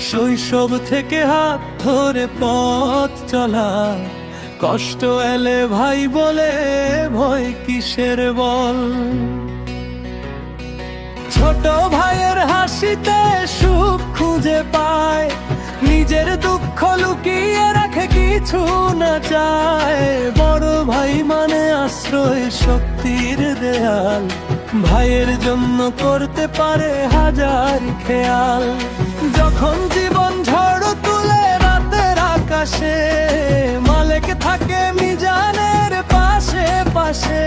শৈশব থেকে হাত ধরে পথ চলা, কষ্ট এলে ভাই বলে ভয় কিসের বল। ছোট ভাইয়ের হাসিতে সুখ খুঁজে পায়, নিজের দুঃখ লুকিয়ে রাখে কিছু না চায়। বড় ভাই মানে আশ্রয়, শক্তির দেয়াল, ভাইয়ের জন্য করতে পারে হাজার খেয়াল। যখন জীবন ঝড় তুলে রাতের আকাশে, মালেক থাকে মিজানের পাশে পাশে।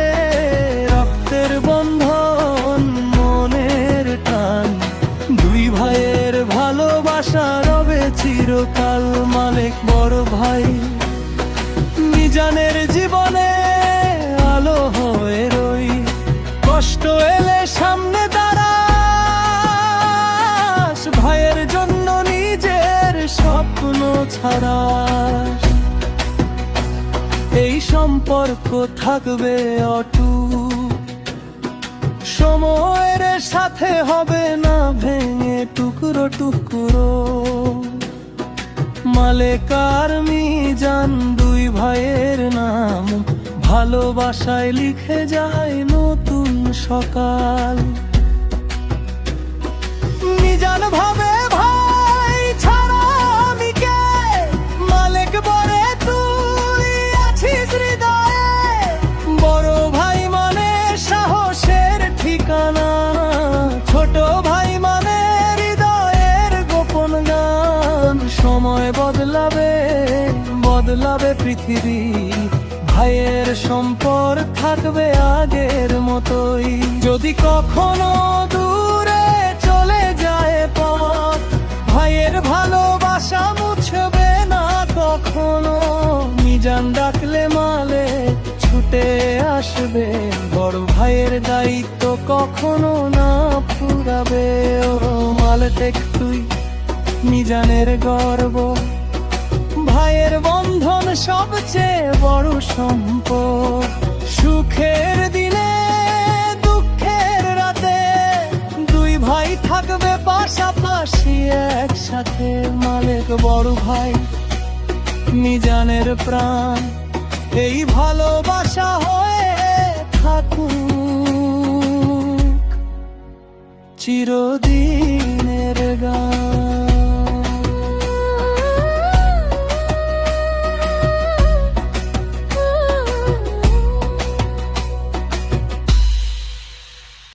রক্তের বন্ধন, মনের টান, দুই ভাইয়ের ভালোবাসা রবে চিরকাল। মালেক বড় ভাই মিজানের জীবনে আলো হয়ে রই, কষ্ট এলে সামনে দাঁড়াস, ভাইয়ের জন্য নিজের স্বপ্ন ছাড়াস। এই সম্পর্ক থাকবে অটুট, সময়ের সাথে হবে না ভেঙে টুকরো টুকরো। মালেক আর মিজান দুই ভাইয়ের নাম, ভালোবাসায় লিখে যায় নতুন সকাল। মিজান ভাবে ভাই ছাড়া আমি কে, মালেক বলে তুই আছিস হৃদয়ে। বড় ভাই মানে সাহসের ঠিকানা, ছোট ভাই মানে হৃদয়ের গোপন গান। সময় বদলাবে বদলাবে পৃথিবী, ভাইয়ের সম্পর্ক থাকবে আগের মতোই। যদি কখনো দূরে চলে যায় পথ, ভাইয়ের ভালোবাসা মুছবে না কখনো। মিজান ডাকলে মালে ছুটে আসবে, বড় ভাইয়ের দায়িত্ব কখনো না ফুরাবে। ও মালেক তুই মিজানের গর্ব, ভাইয়ের বন্ধন সবচেয়ে বড় সম্পদ। সুখের দিনে দুঃখের রাতে, দুই ভাই থাকবে পাশাপাশি একসাথে। মালেক বড় ভাই মিজানের প্রাণ, এই ভালোবাসা হয়ে থাকুক চিরদিনের গান।